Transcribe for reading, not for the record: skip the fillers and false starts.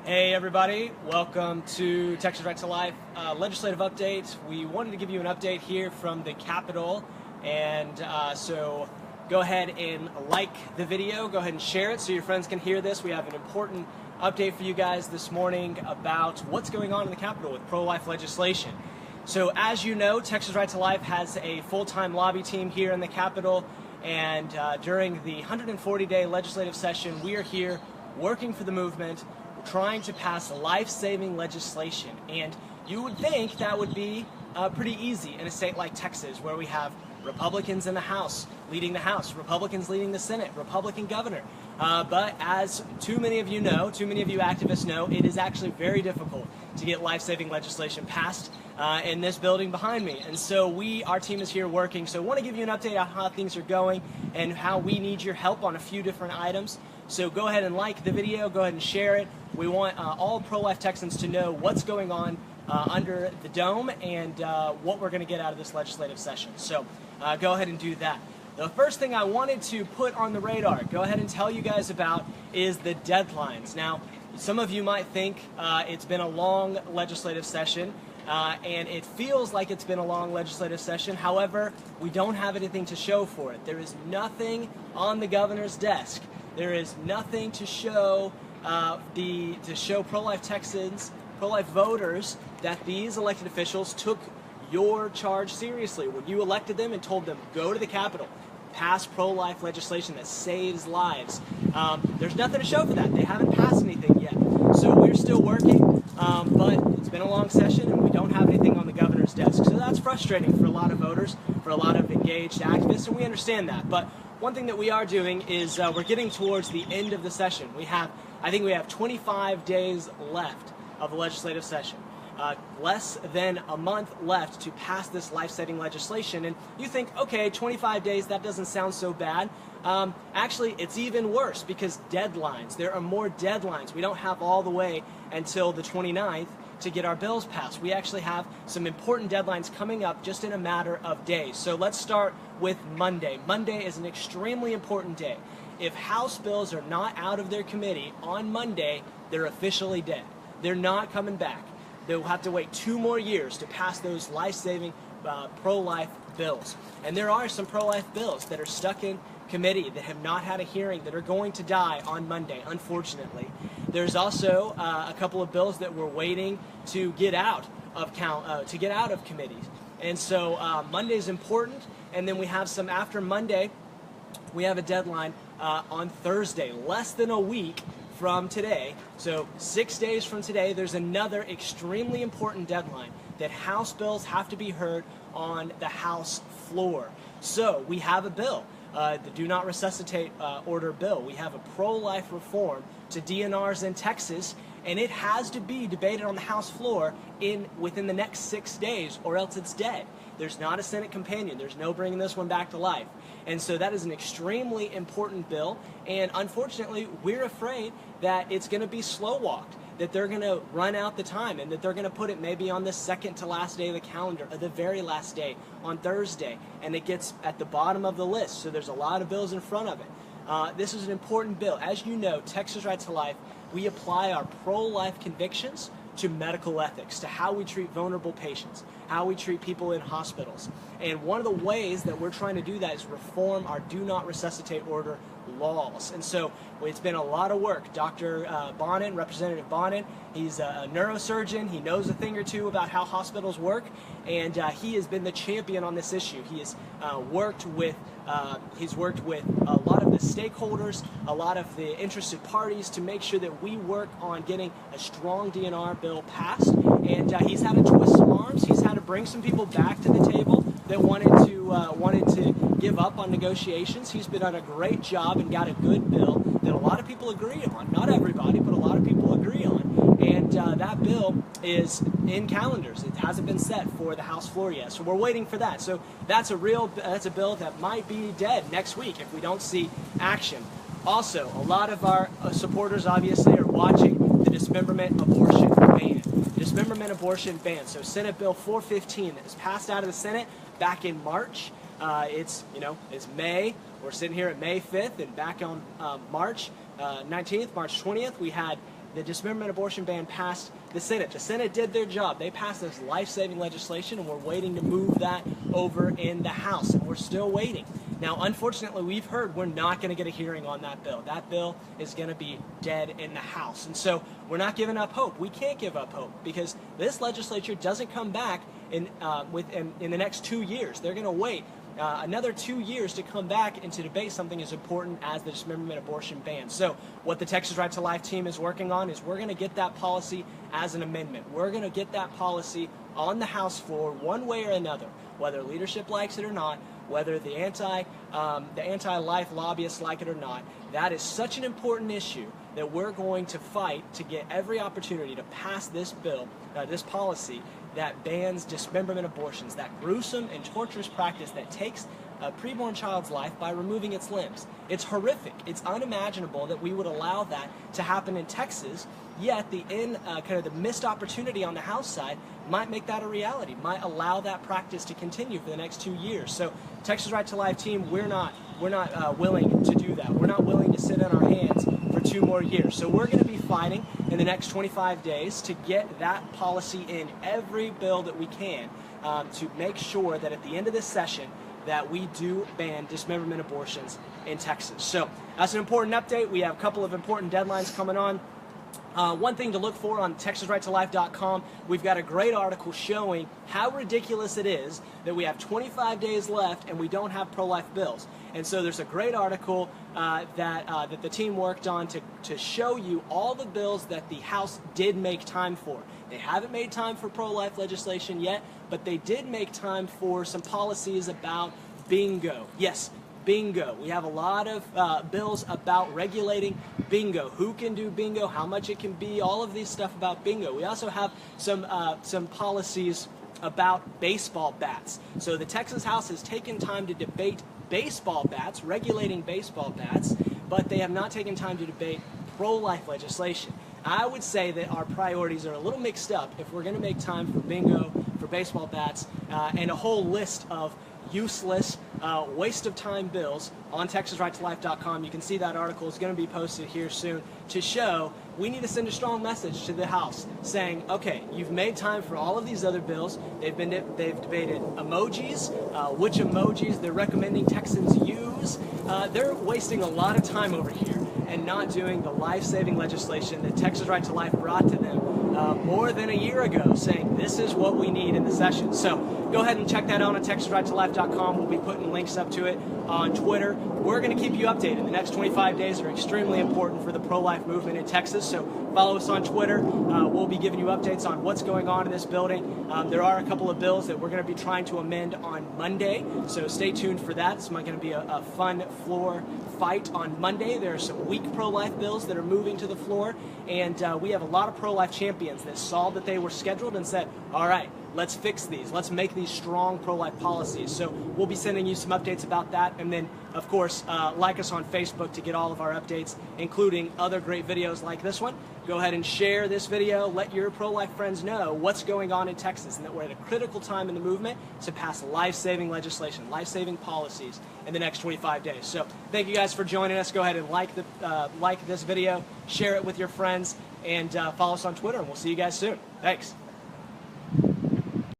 Hey everybody, welcome to Texas Right to Life legislative update. We wanted to give you an update here from the Capitol, and so go ahead and like the video, go ahead and share it so your friends can hear this. We have an important update for you guys this morning about what's going on in the Capitol with pro-life legislation. So as you know, Texas Right to Life has a full-time lobby team here in the Capitol, and during the 140-day legislative session, we are here working for the movement, trying to pass life-saving legislation. And you would think that would be pretty easy in a state like Texas, where we have Republicans in the House leading the House, Republicans leading the Senate, Republican governor. But as too many of you know, too many of you activists know, it is actually very difficult to get life-saving legislation passed in this building behind me. And so our team is here working. So I want to give you an update on how things are going and how we need your help on a few different items. So go ahead and like the video, go ahead and share it. We want all pro-life Texans to know what's going on under the dome and what we're going to get out of this legislative session. So go ahead and do that. The first thing I wanted to put on the radar, go ahead and tell you guys about, is the deadlines. Now, some of you might think it's been a long legislative session, and it feels like it's been a long legislative session. However, we don't have anything to show for it. There is nothing on the governor's desk. There is nothing to show pro-life Texans, pro-life voters, that these elected officials took your charge seriously when you elected them and told them, go to the Capitol, pass pro-life legislation that saves lives. There's nothing to show for that. They haven't passed anything yet. So we're still working, but it's been a long session and we don't have anything on the governor's desk. So that's frustrating for a lot of voters, for a lot of engaged activists, and we understand that. But one thing that we are doing is we're getting towards the end of the session. I think we have 25 days left of the legislative session. Less than a month left to pass this life-saving legislation. And you think, okay, 25 days, that doesn't sound so bad. Actually, it's even worse because deadlines. There are more deadlines. We don't have all the way until the 29th to get our bills passed. We actually have some important deadlines coming up just in a matter of days. So let's start with Monday. Monday is an extremely important day. If House bills are not out of their committee on Monday, they're officially dead. They're not coming back. They'll have to wait 2 more years to pass those life-saving pro-life bills. And there are some pro-life bills that are stuck in committee that have not had a hearing that are going to die on Monday, unfortunately. There's also a couple of bills that we're waiting to get out of committees. And so Monday's important, and then we have some after Monday. We have a deadline on Thursday, less than a week from today. So 6 days from today, there's another extremely important deadline that House bills have to be heard on the House floor. So we have a bill, the Do Not Resuscitate Order bill. We have a pro-life reform to DNRs in Texas, and it has to be debated on the House floor within the next 6 days, or else it's dead. There's not a Senate companion. There's no bringing this one back to life. And so that is an extremely important bill, and unfortunately, we're afraid that it's going to be slow-walked, that they're going to run out the time, and that they're going to put it maybe on the second to last day of the calendar, or the very last day on Thursday, and it gets at the bottom of the list. So there's a lot of bills in front of it. This is an important bill. As you know, Texas Right to Life, we apply our pro-life convictions to medical ethics, to how we treat vulnerable patients, how we treat people in hospitals. And one of the ways that we're trying to do that is reform our Do Not Resuscitate Order laws. And so it's been a lot of work. Dr. Bonnet, Representative Bonnet, he's a neurosurgeon. He knows a thing or two about how hospitals work, and he has been the champion on this issue. He has worked with a lot of the stakeholders, a lot of the interested parties to make sure that we work on getting a strong DNR bill passed. And he's had to twist some arms. He's had to bring some people back to the table that wanted to give up on negotiations. He's been on a great job and got a good bill that a lot of people agree on. Not everybody, but a lot of people agree on. And that bill is in calendars. It hasn't been set for the House floor yet. So we're waiting for that. So that's a bill that might be dead next week if we don't see action. Also, a lot of our supporters obviously are watching the dismemberment abortion ban. Dismemberment abortion ban. So Senate Bill 415 that was passed out of the Senate back in March. It's May. We're sitting here at May 5th, and back on March 19th, March 20th, we had the dismemberment abortion ban passed the Senate. The Senate did their job. They passed this life-saving legislation, and we're waiting to move that over in the House, and we're still waiting. Now, unfortunately, we've heard we're not going to get a hearing on that bill. That bill is going to be dead in the House. And so we're not giving up hope. We can't give up hope because this legislature doesn't come back in the next 2 years. They're going to wait another 2 years to come back and to debate something as important as the dismemberment abortion ban. So what the Texas Right to Life team is working on is we're going to get that policy as an amendment. We're going to get that policy on the House floor one way or another, whether leadership likes it or not, whether the anti-life lobbyists like it or not. That is such an important issue that we're going to fight to get every opportunity to pass this bill, this policy that bans dismemberment abortions, that gruesome and torturous practice that takes a preborn child's life by removing its limbs. It's horrific. It's unimaginable that we would allow that to happen in Texas, yet the missed opportunity on the House side might make that a reality, might allow that practice to continue for the next 2 years. So Texas Right to Life team, we're not willing to do that. We're not willing to sit on our hands for 2 more years. So we're going to be fighting in the next 25 days to get that policy in every bill that we can to make sure that at the end of this session that we do ban dismemberment abortions in Texas. So that's an important update. We have a couple of important deadlines coming on. One thing to look for on TexasRightToLife.com, we've got a great article showing how ridiculous it is that we have 25 days left and we don't have pro-life bills. And so there's a great article that the team worked on to show you all the bills that the House did make time for. They haven't made time for pro-life legislation yet, but they did make time for some policies about bingo. Yes, bingo. We have a lot of bills about regulating bingo. Who can do bingo, how much it can be, all of these stuff about bingo. We also have some policies about baseball bats. So the Texas House has taken time to debate baseball bats, regulating baseball bats, but they have not taken time to debate pro-life legislation. I would say that our priorities are a little mixed up if we're going to make time for bingo, for baseball bats, and a whole list of useless, waste of time bills on TexasRightToLife.com. You can see that article is going to be posted here soon to show we need to send a strong message to the House saying, okay, you've made time for all of these other bills. They've debated emojis, which emojis they're recommending Texans use. They're wasting a lot of time over here and not doing the life-saving legislation that Texas Right to Life brought to them more than a year ago, saying this is what we need in the session. So go ahead and check that out on TexasRightToLife.com. We'll be putting links up to it on Twitter. We're going to keep you updated. The next 25 days are extremely important for the pro-life movement in Texas, so follow us on Twitter. We'll be giving you updates on what's going on in this building. There are a couple of bills that we're going to be trying to amend on Monday, so stay tuned for that. It's going to be a fun floor fight on Monday. There are some weak pro-life bills that are moving to the floor, and we have a lot of pro-life champions that saw that they were scheduled and said, all right, let's fix these. Let's make these strong pro-life policies. So we'll be sending you some updates about that. And then, of course, like us on Facebook to get all of our updates, including other great videos like this one. Go ahead and share this video. Let your pro-life friends know what's going on in Texas and that we're at a critical time in the movement to pass life-saving legislation, life-saving policies in the next 25 days. So thank you guys for joining us. Go ahead and like this video, share it with your friends, and follow us on Twitter, and we'll see you guys soon. Thanks.